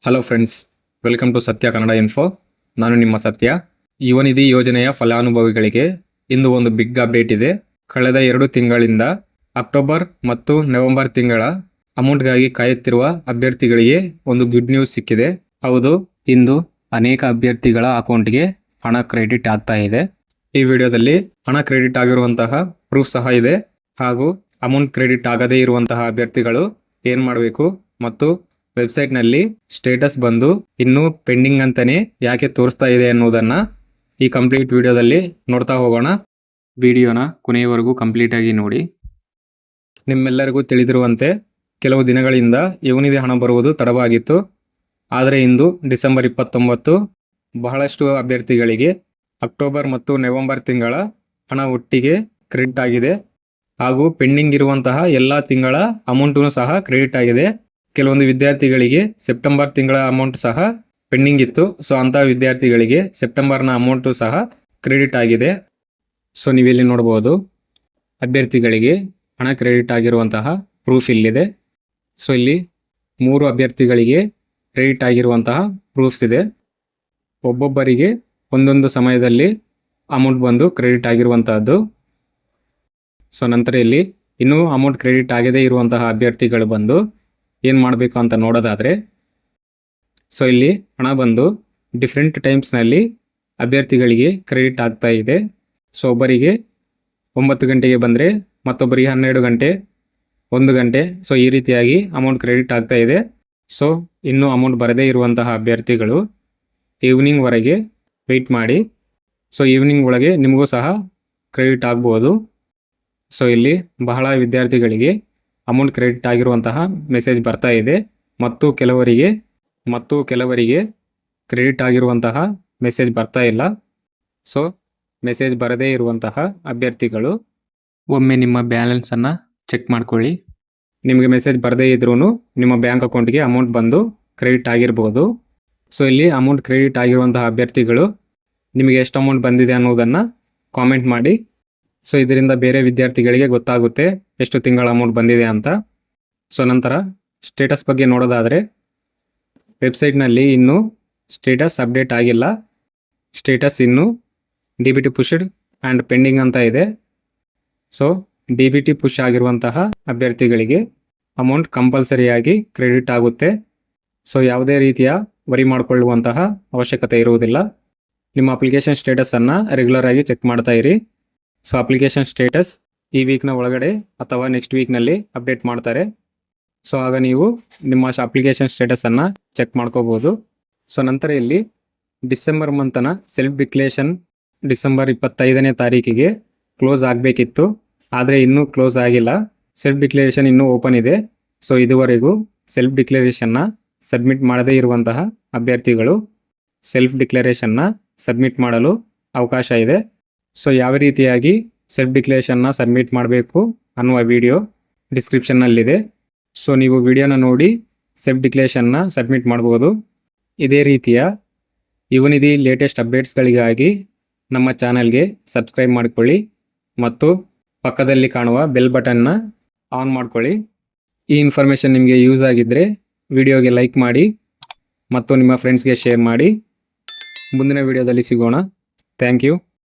Hello friends, welcome to ಸತ್ಯ Kannada info. ನಾನು ನಿಮ್ಮ ಸತ್ಯ. ಯುವನಿಧಿ ಯೋಜನೆಯ ಫಲಾನುಭವಿಗಳಿಗೆ ಇಂದು ಒಂದು ಬಿಗ್ ಅಪ್ಡೇಟ್ ಇದೆ. ಕಳೆದ 2 ತಿಂಗಳಿಂದ ಅಕ್ಟೋಬರ್ ಮತ್ತು ನವೆಂಬರ್ ತಿಂಗಳ ಅಮೌಂಟ್ಗಾಗಿ ಕಾಯುತ್ತಿರುವ ಅಭ್ಯರ್ಥಿಗಳಿಗೆ ಒಂದು ಗುಡ್ ನ್ಯೂಸ್ ಸಿಕ್ಕಿದೆ. ಹೌದು, ಇಂದು ಅನೇಕ ಅಭ್ಯರ್ಥಿಗಳ ಅಕೌಂಟ್ಗೆ ಹಣ ಕ್ರೆಡಿಟ್ ಆಗ್ತಾ ಇದೆ. ಈ ವಿಡಿಯೋದಲ್ಲಿ ಹಣ ಕ್ರೆಡಿಟ್ ಆಗಿರುವಂತಹ ಪ್ರೂಫ್ ಸಹ ಇದೆ, ಹಾಗೂ ಅಮೌಂಟ್ ಕ್ರೆಡಿಟ್ ಆಗದೇ ಇರುವಂತಹ ಅಭ್ಯರ್ಥಿಗಳು ಏನು ಮಾಡಬೇಕು ಮತ್ತು ವೆಬ್ಸೈಟ್ನಲ್ಲಿ ಸ್ಟೇಟಸ್ ಬಂದು ಇನ್ನೂ ಪೆಂಡಿಂಗ್ ಅಂತಾನೆ ಯಾಕೆ ತೋರಿಸ್ತಾ ಇದೆ ಅನ್ನೋದನ್ನ ಈ ಕಂಪ್ಲೀಟ್ ವಿಡಿಯೋದಲ್ಲಿ ನೋಡ್ತಾ ಹೋಗೋಣ. ವಿಡಿಯೋನ ಕೊನೆಯವರೆಗೂ ಕಂಪ್ಲೀಟ್ ಆಗಿ ನೋಡಿ. ನಿಮ್ಮೆಲ್ಲರಿಗೂ ತಿಳಿದಿರುವಂತೆ ಕೆಲವು ದಿನಗಳಿಂದ ಯುವನಿಧಿ ಹಣ ಬರುವುದು ತಡವಾಗಿತ್ತು. ಆದರೆ ಇಂದು ಡಿಸೆಂಬರ್ 29 ಬಹಳಷ್ಟು ಅಭ್ಯರ್ಥಿಗಳಿಗೆ ಅಕ್ಟೋಬರ್ ಮತ್ತು ನವೆಂಬರ್ ತಿಂಗಳ ಹಣ ಒಟ್ಟಿಗೆ ಕ್ರೆಡಿಟ್ ಆಗಿದೆ, ಹಾಗೂ ಪೆಂಡಿಂಗ್ ಇರುವಂತಹ ಎಲ್ಲ ತಿಂಗಳ ಅಮೌಂಟೂ ಸಹ ಕ್ರೆಡಿಟ್ ಆಗಿದೆ. ಕೆಲವೊಂದು ವಿದ್ಯಾರ್ಥಿಗಳಿಗೆ ಸೆಪ್ಟೆಂಬರ್ ತಿಂಗಳ ಅಮೌಂಟ್ ಸಹ ಪೆಂಡಿಂಗ್ ಇತ್ತು. ಸೊ ಅಂತಹ ವಿದ್ಯಾರ್ಥಿಗಳಿಗೆ ಸೆಪ್ಟೆಂಬರ್ನ ಅಮೌಂಟು ಸಹ ಕ್ರೆಡಿಟ್ ಆಗಿದೆ. ಸೊ ನೀವಿಲ್ಲಿ ನೋಡ್ಬೋದು, ಅಭ್ಯರ್ಥಿಗಳಿಗೆ ಹಣ ಕ್ರೆಡಿಟ್ ಆಗಿರುವಂತಹ ಪ್ರೂಫ್ ಇಲ್ಲಿದೆ. ಸೊ ಇಲ್ಲಿ 3 ಅಭ್ಯರ್ಥಿಗಳಿಗೆ ಕ್ರೆಡಿಟ್ ಆಗಿರುವಂತಹ ಪ್ರೂಫ್ಸ್ ಇದೆ. ಒಬ್ಬೊಬ್ಬರಿಗೆ ಒಂದೊಂದು ಸಮಯದಲ್ಲಿ ಅಮೌಂಟ್ ಬಂದು ಕ್ರೆಡಿಟ್ ಆಗಿರುವಂತಹದ್ದು. ಸೊ ನಂತರ ಇಲ್ಲಿ ಇನ್ನೂ ಅಮೌಂಟ್ ಕ್ರೆಡಿಟ್ ಆಗದೇ ಇರುವಂತಹ ಅಭ್ಯರ್ಥಿಗಳು ಬಂದು ಏನು ಮಾಡಬೇಕು ಅಂತ ನೋಡೋದಾದರೆ, ಸೊ ಇಲ್ಲಿ ಹಣ ಬಂದು ಡಿಫ್ರೆಂಟ್ ಟೈಮ್ಸ್ನಲ್ಲಿ ಅಭ್ಯರ್ಥಿಗಳಿಗೆ ಕ್ರೆಡಿಟ್ ಆಗ್ತಾ ಇದೆ. ಸೊ ಒಬ್ಬರಿಗೆ 9 ಗಂಟೆಗೆ ಬಂದರೆ ಮತ್ತೊಬ್ಬರಿಗೆ 12 ಗಂಟೆ, 1 ಗಂಟೆ, ಸೊ ಈ ರೀತಿಯಾಗಿ ಅಮೌಂಟ್ ಕ್ರೆಡಿಟ್ ಆಗ್ತಾ ಇದೆ. ಸೊ ಇನ್ನೂ ಅಮೌಂಟ್ ಬರದೇ ಇರುವಂತಹ ಅಭ್ಯರ್ಥಿಗಳು ಈವ್ನಿಂಗ್ವರೆಗೆ ವೆಯ್ಟ್ ಮಾಡಿ. ಸೊ ಈವ್ನಿಂಗ್ ಒಳಗೆ ನಿಮಗೂ ಸಹ ಕ್ರೆಡಿಟ್ ಆಗ್ಬೋದು. ಸೊ ಇಲ್ಲಿ ಬಹಳ ವಿದ್ಯಾರ್ಥಿಗಳಿಗೆ ಅಮೌಂಟ್ ಕ್ರೆಡಿಟ್ ಆಗಿರುವಂತಹ ಮೆಸೇಜ್ ಬರ್ತಾ ಇದೆ, ಮತ್ತು ಕೆಲವರಿಗೆ ಕ್ರೆಡಿಟ್ ಆಗಿರುವಂತಹ ಮೆಸೇಜ್ ಬರ್ತಾ ಇಲ್ಲ. ಸೊ ಮೆಸೇಜ್ ಬರದೇ ಇರುವಂತಹ ಅಭ್ಯರ್ಥಿಗಳು ಒಮ್ಮೆ ನಿಮ್ಮ ಬ್ಯಾಲೆನ್ಸನ್ನು ಚೆಕ್ ಮಾಡ್ಕೊಳ್ಳಿ. ನಿಮಗೆ ಮೆಸೇಜ್ ಬರದೇ ಇದ್ರೂ ನಿಮ್ಮ ಬ್ಯಾಂಕ್ ಅಕೌಂಟ್ಗೆ ಅಮೌಂಟ್ ಬಂದು ಕ್ರೆಡಿಟ್ ಆಗಿರ್ಬೋದು. ಸೊ ಇಲ್ಲಿ ಅಮೌಂಟ್ ಕ್ರೆಡಿಟ್ ಆಗಿರುವಂತಹ ಅಭ್ಯರ್ಥಿಗಳು ನಿಮಗೆ ಎಷ್ಟು ಅಮೌಂಟ್ ಬಂದಿದೆ ಅನ್ನೋದನ್ನು ಕಾಮೆಂಟ್ ಮಾಡಿ. ಸೊ ಇದರಿಂದ ಬೇರೆ ವಿದ್ಯಾರ್ಥಿಗಳಿಗೆ ಗೊತ್ತಾಗುತ್ತೆ ಎಷ್ಟು ತಿಂಗಳ ಅಮೌಂಟ್ ಬಂದಿದೆ ಅಂತ. ಸೊ ನಂತರ ಸ್ಟೇಟಸ್ ಬಗ್ಗೆ ನೋಡೋದಾದರೆ, ವೆಬ್ಸೈಟ್ನಲ್ಲಿ ಇನ್ನೂ ಸ್ಟೇಟಸ್ ಅಪ್ಡೇಟ್ ಆಗಿಲ್ಲ. ಸ್ಟೇಟಸ್ ಇನ್ನೂ DBT ಪುಷ್ಡ್ ಆ್ಯಂಡ್ ಪೆಂಡಿಂಗ್ ಅಂತ ಇದೆ. ಸೊ DBT ಪುಷ್ ಆಗಿರುವಂತಹ ಅಭ್ಯರ್ಥಿಗಳಿಗೆ ಅಮೌಂಟ್ ಕಂಪಲ್ಸರಿಯಾಗಿ ಕ್ರೆಡಿಟ್ ಆಗುತ್ತೆ. ಸೊ ಯಾವುದೇ ರೀತಿಯ ವರಿ ಮಾಡಿಕೊಳ್ಳುವಂತಹ ಅವಶ್ಯಕತೆ ಇರುವುದಿಲ್ಲ. ನಿಮ್ಮ ಅಪ್ಲಿಕೇಶನ್ ಸ್ಟೇಟಸನ್ನು ರೆಗ್ಯುಲರ್ ಆಗಿ ಚೆಕ್ ಮಾಡ್ತಾ ಇರಿ. ಸೊ ಅಪ್ಲಿಕೇಶನ್ ಸ್ಟೇಟಸ್ ಈ ವೀಕ್ನ ಒಳಗಡೆ ಅಥವಾ ನೆಕ್ಸ್ಟ್ ವೀಕ್ನಲ್ಲಿ ಅಪ್ಡೇಟ್ ಮಾಡ್ತಾರೆ. ಸೊ ಆಗ ನೀವು ನಿಮ್ಮ ಅಪ್ಲಿಕೇಶನ್ ಸ್ಟೇಟಸನ್ನು ಚೆಕ್ ಮಾಡ್ಕೋಬೋದು. ಸೊ ನಂತರ ಇಲ್ಲಿ ಡಿಸೆಂಬರ್ ಮಂತನ ಸೆಲ್ಫ್ ಡಿಕ್ಲೇರೇಷನ್ ಡಿಸೆಂಬರ್ 25ನೇ ತಾರೀಕಿಗೆ ಕ್ಲೋಸ್ ಆಗಬೇಕಿತ್ತು, ಆದರೆ ಇನ್ನೂ ಕ್ಲೋಸ್ ಆಗಿಲ್ಲ. ಸೆಲ್ಫ್ ಡಿಕ್ಲೇರೇಷನ್ ಇನ್ನೂ ಓಪನ್ ಇದೆ. ಸೊ ಇದುವರೆಗೂ ಸೆಲ್ಫ್ ಡಿಕ್ಲೇರೇಷನ್ನ ಸಬ್ಮಿಟ್ ಮಾಡದೇ ಇರುವಂತಹ ಅಭ್ಯರ್ಥಿಗಳು ಸೆಲ್ಫ್ ಡಿಕ್ಲೇರೇಷನ್ನ ಸಬ್ಮಿಟ್ ಮಾಡಲು ಅವಕಾಶ ಇದೆ. ಸೊ ಯಾವ ರೀತಿಯಾಗಿ ಸೆಲ್ಫ್ ಡಿಕ್ಲೇರೇಷನ್ನ ಸಬ್ಮಿಟ್ ಮಾಡಬೇಕು ಅನ್ನುವ ವಿಡಿಯೋ ಡಿಸ್ಕ್ರಿಪ್ಷನ್ನಲ್ಲಿದೆ. ಸೊ ನೀವು ವಿಡಿಯೋನ ನೋಡಿ ಸೆಲ್ಫ್ ಡಿಕ್ಲೇರೇಷನ್ನ ಸಬ್ಮಿಟ್ ಮಾಡ್ಬೋದು. ಇದೇ ರೀತಿಯ ಯುವನಿಧಿ ಲೇಟೆಸ್ಟ್ ಅಪ್ಡೇಟ್ಸ್ಗಳಿಗಾಗಿ ನಮ್ಮ ಚಾನಲ್ಗೆ ಸಬ್ಸ್ಕ್ರೈಬ್ ಮಾಡಿಕೊಳ್ಳಿ, ಮತ್ತು ಪಕ್ಕದಲ್ಲಿ ಕಾಣುವ ಬೆಲ್ ಬಟನ್ನ ಆನ್ ಮಾಡ್ಕೊಳ್ಳಿ. ಈ ಇನ್ಫಾರ್ಮೇಷನ್ ನಿಮಗೆ ಯೂಸ್ ಆಗಿದ್ದರೆ ವಿಡಿಯೋಗೆ ಲೈಕ್ ಮಾಡಿ ಮತ್ತು ನಿಮ್ಮ ಫ್ರೆಂಡ್ಸ್ಗೆ ಶೇರ್ ಮಾಡಿ. ಮುಂದಿನ ವಿಡಿಯೋದಲ್ಲಿ ಸಿಗೋಣ. Thank you.